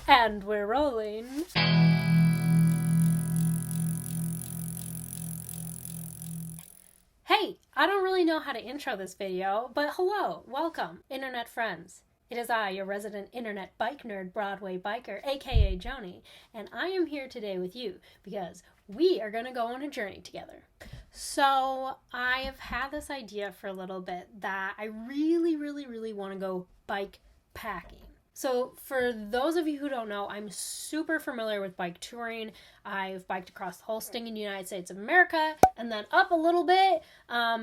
And we're rolling. Hey, I don't really know how to intro this video, but hello, welcome, internet friends. It is I, your resident internet bike nerd, Broadway Biker, aka Joni, and I am here today with you because we are going to go on a journey together. So I have had this idea for a little bit that I really want to go bike packing. So for those of you who don't know, I'm super familiar with bike touring. I've biked across the whole stinking United States of America and then up a little bit.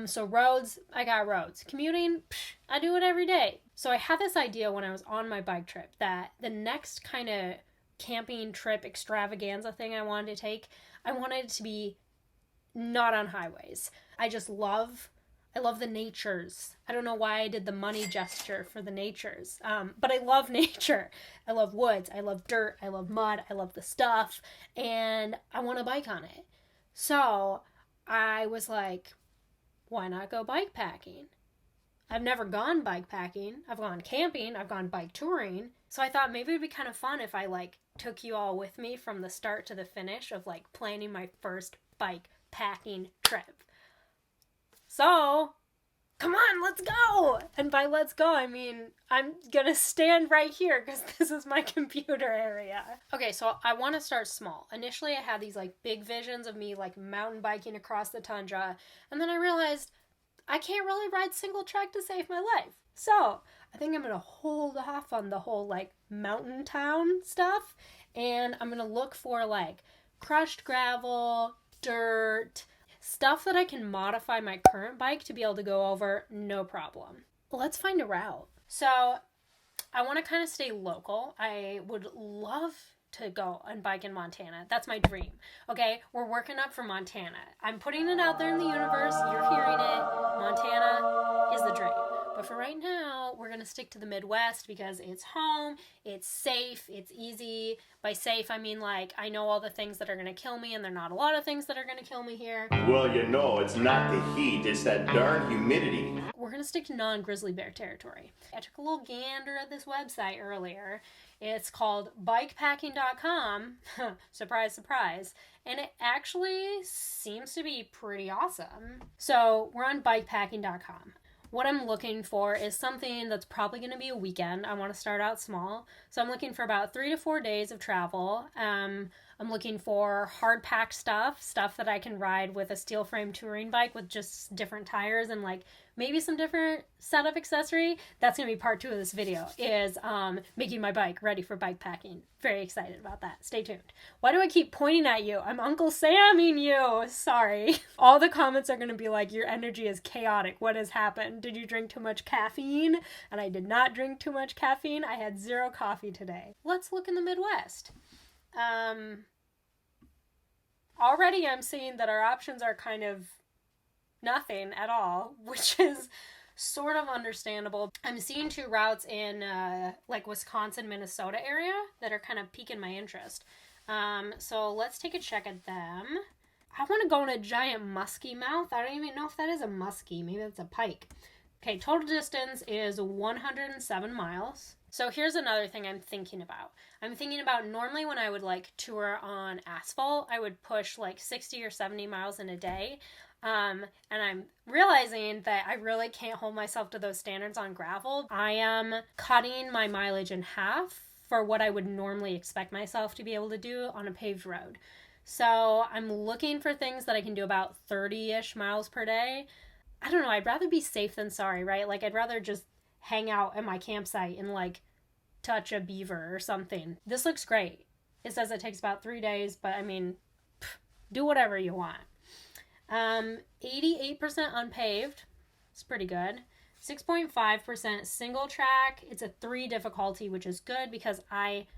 So roads, I got roads. Commuting, I do it every day. So I had this idea when I was on my bike trip that the next kind of camping trip extravaganza thing I wanted to take, I wanted it to be not on highways. I love the natures. I don't know why I did the money gesture for the natures, but I love nature. I love woods. I love dirt. I love mud. I love the stuff, and I want to bike on it. So I was like, why not go bike packing? I've never gone bike packing. I've gone camping. I've gone bike touring. So I thought maybe it'd be kind of fun if I took you all with me from the start to the finish of planning my first bike packing trip. So, come on, let's go! And by let's go, I mean, I'm gonna stand right here because this is my computer area. Okay, so I want to start small. Initially, I had these big visions of me mountain biking across the tundra, and then I realized I can't really ride single track to save my life. So, I think I'm gonna hold off on the whole mountain town stuff, and I'm gonna look for crushed gravel, dirt, stuff that I can modify my current bike to be able to go over no problem. Let's find a route. So I want to kind of stay local. I would love to go and bike in Montana. That's my dream. Okay, we're working up for Montana. I'm putting it out there in the universe. You're hearing it. Montana is the dream. But for right now, we're going to stick to the Midwest because it's home, it's safe, it's easy. By safe, I mean I know all the things that are going to kill me, and there are not a lot of things that are going to kill me here. Well, it's not the heat, it's that darn humidity. We're going to stick to non-grizzly bear territory. I took a little gander at this website earlier. It's called Bikepacking.com. Surprise, surprise. And it actually seems to be pretty awesome. So we're on Bikepacking.com. What I'm looking for is something that's probably going to be a weekend. I want to start out small. So I'm looking for about 3 to 4 days of travel. I'm looking for hard packed stuff that I can ride with a steel frame touring bike with just different tires and maybe some different setup accessory. That's going to be part 2 of this video, is making my bike ready for bike packing. Very excited about that. Stay tuned. Why do I keep pointing at you? I'm Uncle Samming you. Sorry. All the comments are going to be your energy is chaotic. What has happened? Did you drink too much caffeine? And I did not drink too much caffeine. I had 0 coffee today. Let's look in the Midwest. Already I'm seeing that our options are kind of nothing at all, which is sort of understandable. I'm seeing 2 routes in Wisconsin, Minnesota area that are kind of piquing my interest. So let's take a check at them. I want to go on a giant muskie mouth. I don't even know if that is a muskie. Maybe that's a pike. Okay, total distance is 107 miles. So here's another thing I'm thinking about. I'm thinking about normally when I would tour on asphalt, I would push 60 or 70 miles in a day. And I'm realizing that I really can't hold myself to those standards on gravel. I am cutting my mileage in half for what I would normally expect myself to be able to do on a paved road. So I'm looking for things that I can do about 30-ish miles per day. I don't know, I'd rather be safe than sorry, right? I'd rather just hang out at my campsite and touch a beaver or something. This looks great. It says it takes about 3 days, but I mean, do whatever you want. 88% unpaved. It's pretty good. 6.5% single track. It's a 3 difficulty, which is good because I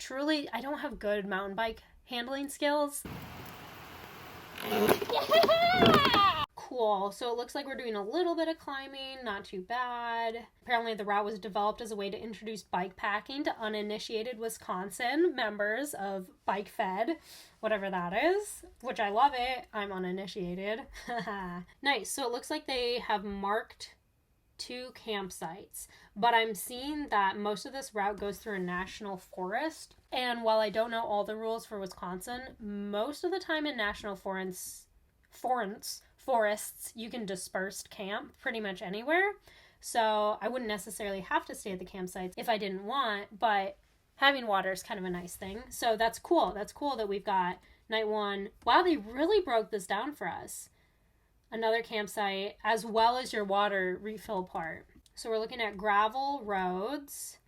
don't have good mountain bike handling skills. Yeah! Cool. So it looks like we're doing a little bit of climbing, not too bad. Apparently the route was developed as a way to introduce bike packing to uninitiated Wisconsin members of Bike Fed, whatever that is, which I love it. I'm uninitiated. Nice. So it looks like they have marked 2 campsites, but I'm seeing that most of this route goes through a national forest. And while I don't know all the rules for Wisconsin, most of the time in national forests, you can disperse camp pretty much anywhere. So I wouldn't necessarily have to stay at the campsites if I didn't want, but having water is kind of a nice thing. So that's cool. That's cool that we've got night 1. Wow, they really broke this down for us. Another campsite, as well as your water refill part. So we're looking at gravel roads.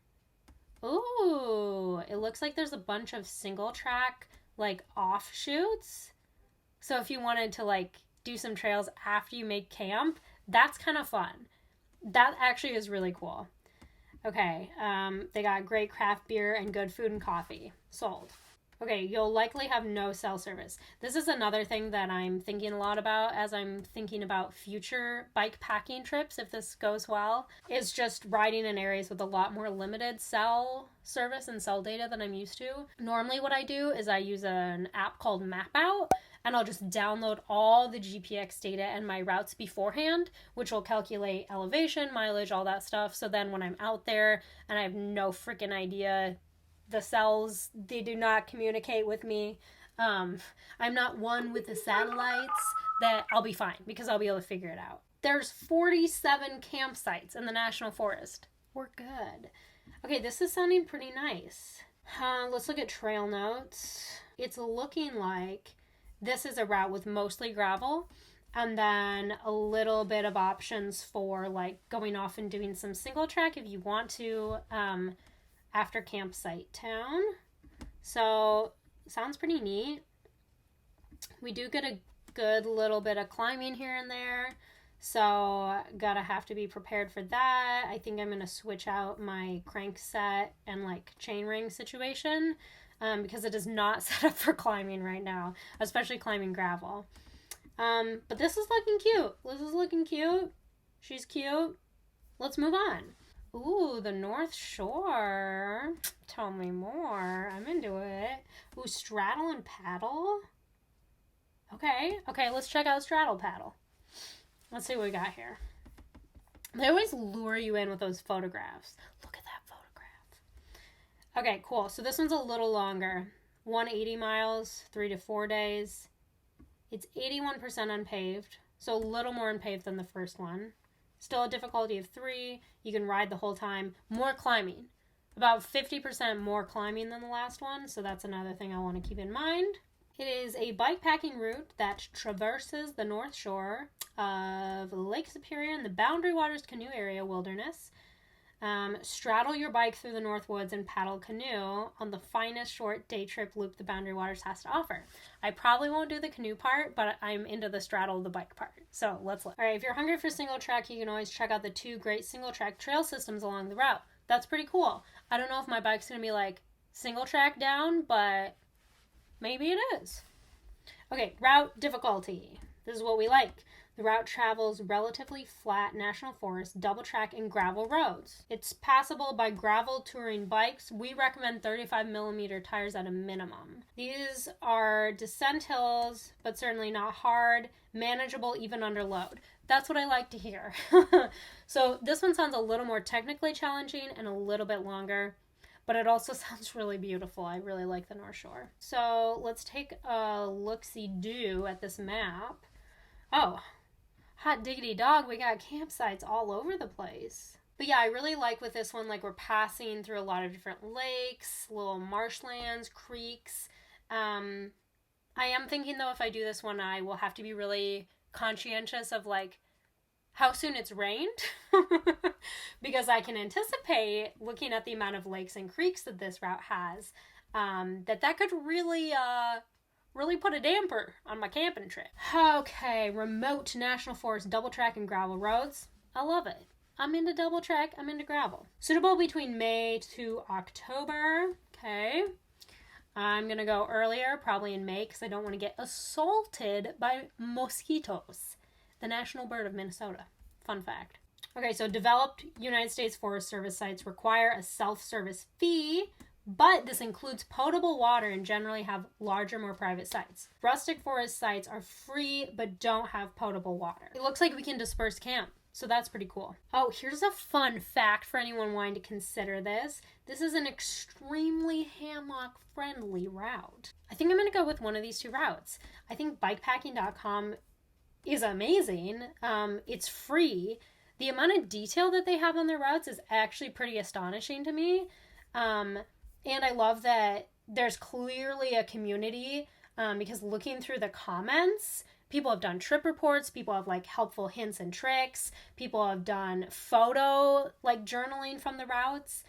Ooh, it looks like there's a bunch of single track, like, offshoots. So if you wanted to, like, do some trails after you make camp, that's kind of fun. That actually is really cool. Okay, they got great craft beer and good food and coffee. Sold. Okay, you'll likely have no cell service. This is another thing that I'm thinking a lot about as I'm thinking about future bike packing trips, if this goes well, is just riding in areas with a lot more limited cell service and cell data than I'm used to. Normally what I do is I use an app called Map Out, and I'll just download all the GPX data and my routes beforehand, which will calculate elevation, mileage, all that stuff. So then when I'm out there and I have no freaking idea, the cells, they do not communicate with me. I'm not one with the satellites, that I'll be fine because I'll be able to figure it out. There's 47 campsites in the National Forest. We're good. Okay, this is sounding pretty nice. Let's look at trail notes. It's looking like this is a route with mostly gravel and then a little bit of options for like going off and doing some single track if you want to after campsite town. So sounds pretty neat. We do get a good little bit of climbing here and there, so gotta have to be prepared for that. I think I'm gonna switch out my crank set and like chain ring situation because it is not set up for climbing right now, especially climbing gravel. But this is looking cute. This is looking cute. She's cute. Let's move on. Ooh, the North Shore. Tell me more. I'm into it. Ooh, straddle and paddle. Okay, let's check out straddle paddle. Let's see what we got here. They always lure you in with those photographs. Look at that photograph. Okay, cool. So this one's a little longer. 180 miles, 3 to 4 days. It's 81% unpaved, so a little more unpaved than the first one. Still a difficulty of 3. You can ride the whole time. More climbing. About 50% more climbing than the last one, so that's another thing I want to keep in mind. It is a bikepacking route that traverses the North Shore of Lake Superior in the Boundary Waters Canoe Area Wilderness. Straddle your bike through the North Woods and paddle canoe on the finest short day trip loop the Boundary Waters has to offer. I probably won't do the canoe part, but I'm into the straddle the bike part. So let's look. All right, if you're hungry for single track, you can always check out the 2 great single track trail systems along the route. That's pretty cool. I don't know if my bike's going to be like single track down, but maybe it is. Okay, route difficulty. This is what we like. The route travels relatively flat national forest, double track, and gravel roads. It's passable by gravel touring bikes. We recommend 35mm tires at a minimum. These are descent hills, but certainly not hard, manageable even under load. That's what I like to hear. So this one sounds a little more technically challenging and a little bit longer, but it also sounds really beautiful. I really like the North Shore. So let's take a look-see-do at this map. Oh, hot diggity dog, we got campsites all over the place. But yeah, I really like with this one, like we're passing through a lot of different lakes, little marshlands, creeks. I am thinking though, if I do this one, I will have to be really conscientious of like how soon it's rained because I can anticipate, looking at the amount of lakes and creeks that this route has, that could really put a damper on my camping trip. Okay, remote national forest, double track, and gravel roads. I love it. I'm into double track, I'm into gravel. Suitable between May to October. Okay. I'm gonna go earlier, probably in May, because I don't want to get assaulted by mosquitoes, the national bird of Minnesota. Fun fact. Okay, so developed United States Forest Service sites require a self-service fee, but this includes potable water and generally have larger, more private sites. Rustic forest sites are free but don't have potable water. It looks like we can disperse camp. So that's pretty cool. Oh, here's a fun fact for anyone wanting to consider this. This is an extremely hammock-friendly route. I think I'm going to go with one of these two routes. I think bikepacking.com is amazing. It's free. The amount of detail that they have on their routes is actually pretty astonishing to me. And I love that there's clearly a community, because looking through the comments, people have done trip reports, people have like helpful hints and tricks, people have done photo like journaling from the routes.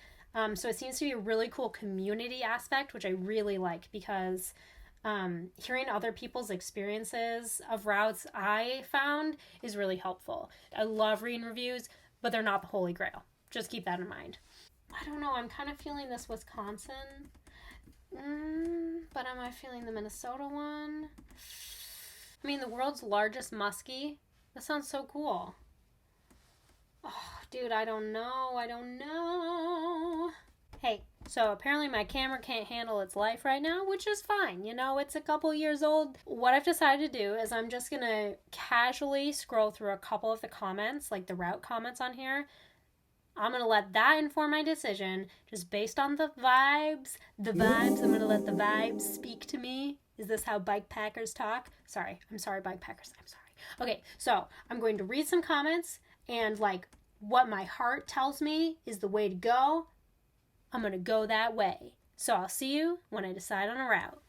So it seems to be a really cool community aspect, which I really like, because hearing other people's experiences of routes I found is really helpful. I love reading reviews, but they're not the holy grail. Just keep that in mind. I don't know, I'm kind of feeling this Wisconsin, but am I feeling the Minnesota one? I mean, the world's largest muskie. That sounds so cool. Oh, dude, I don't know. Hey, so apparently my camera can't handle its life right now, which is fine. You know, it's a couple years old. What I've decided to do is I'm just going to casually scroll through a couple of the comments, like the route comments on here. I'm going to let that inform my decision, just based on the vibes. I'm going to let the vibes speak to me. Is this how bikepackers talk? I'm sorry, bikepackers. I'm sorry. Okay, so I'm going to read some comments, and like what my heart tells me is the way to go, I'm going to go that way. So I'll see you when I decide on a route.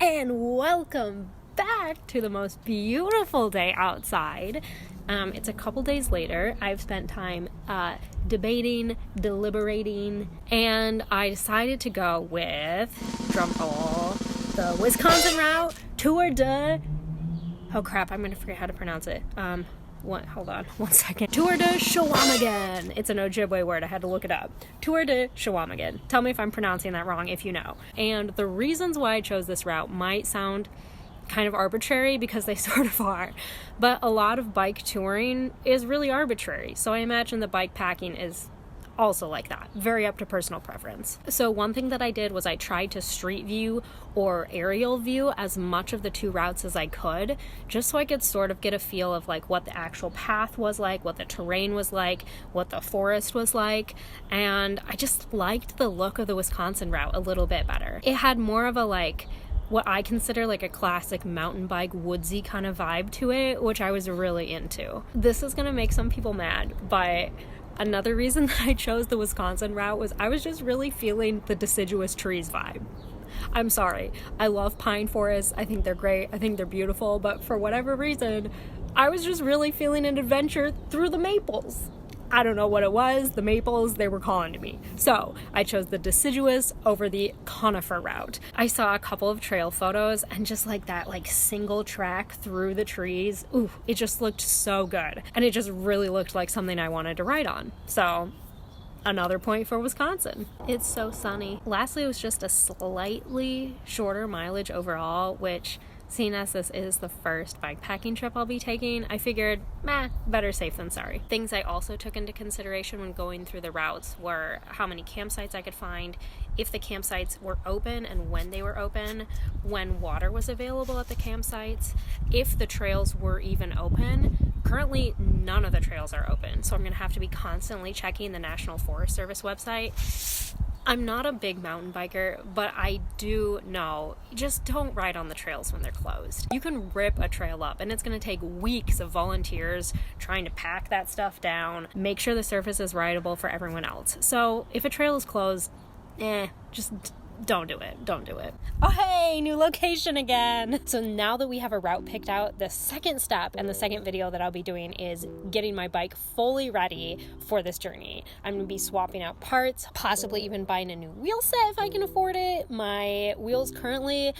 And welcome back to the most beautiful day outside. It's a couple days later. I've spent time debating, deliberating, and I decided to go with, drumroll, the Wisconsin route, Tour de... Oh crap, I'm going to forget how to pronounce it. Hold on one second. Tour de Chequamegon. It's an Ojibwe word. I had to look it up. Tour de Chequamegon. Tell me if I'm pronouncing that wrong if you know. And the reasons why I chose this route might sound kind of arbitrary, because they sort of are. But a lot of bike touring is really arbitrary. So I imagine the bike packing is also like that, very up to personal preference. So one thing that I did was I tried to street view or aerial view as much of the two routes as I could, just so I could sort of get a feel of like what the actual path was like, what the terrain was like, what the forest was like, and I just liked the look of the Wisconsin route a little bit better. It had more of a like what I consider like a classic mountain bike woodsy kind of vibe to it, which I was really into. This is gonna make some people mad, but another reason that I chose the Wisconsin route was I was just really feeling the deciduous trees vibe. I'm sorry, I love pine forests, I think they're great, I think they're beautiful, but for whatever reason, I was just really feeling an adventure through the maples. I don't know what it was, the maples, they were calling to me. So I chose the deciduous over the conifer route. I saw a couple of trail photos, and just like that like single track through the trees, ooh, it just looked so good. And it just really looked like something I wanted to ride on. So another point for Wisconsin. It's so sunny. Lastly, it was just a slightly shorter mileage overall, which, seeing as this is the first bikepacking trip I'll be taking, I figured, better safe than sorry. Things I also took into consideration when going through the routes were how many campsites I could find, if the campsites were open and when they were open, when water was available at the campsites, if the trails were even open. Currently, none of the trails are open, so I'm going to have to be constantly checking the National Forest Service website. I'm not a big mountain biker, but I do know, just don't ride on the trails when they're closed. You can rip a trail up, and it's going to take weeks of volunteers trying to pack that stuff down, make sure the surface is rideable for everyone else. So if a trail is closed, just don't do it. Oh hey, new location again. So now that we have a route picked out, the second step and the second video that I'll be doing is getting my bike fully ready for this journey. I'm gonna be swapping out parts, possibly even buying a new wheel set if I can afford it. My wheels currently,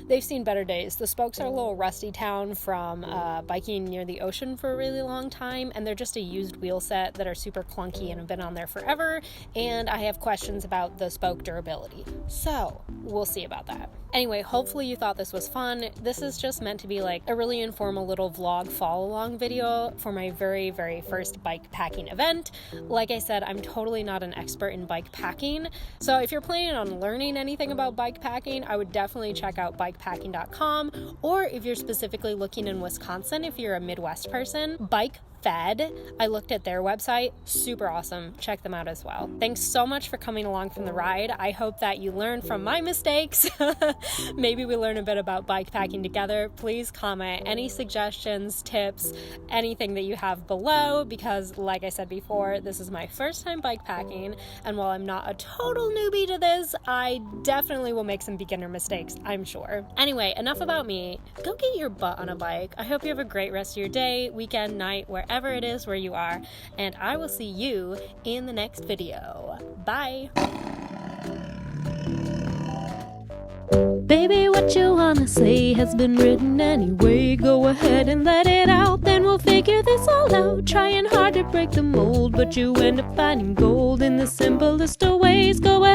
they've seen better days. The spokes are a little rusty town from biking near the ocean for a really long time, and they're just a used wheel set that are super clunky and have been on there forever, and I have questions about the spoke durability. So we'll see about that. Anyway, hopefully you thought this was fun. This is just meant to be like a really informal little vlog follow-along video for my very, very first bike packing event. Like I said, I'm totally not an expert in bike packing, so if you're planning on learning anything about bike packing, I would definitely check out bikepacking.com, or if you're specifically looking in Wisconsin, if you're a Midwest person, Bike Fed. I looked at their website, super awesome. Check them out as well. Thanks so much for coming along from the ride. I hope that you learn from my mistakes. Maybe we learn a bit about bike packing together. Please comment any suggestions, tips, anything that you have below, because like I said before, this is my first time bike packing, and while I'm not a total newbie to this, I definitely will make some beginner mistakes, I'm sure. Anyway, enough about me. Go get your butt on a bike. I hope you have a great rest of your day, weekend, night, wherever it is where you are, and I will see you in the next video. Bye! Baby, what you wanna say has been written anyway. Go ahead and let it out, then we'll figure this all out. Trying hard to break the mold, but you end up finding gold in the simplest of ways. Go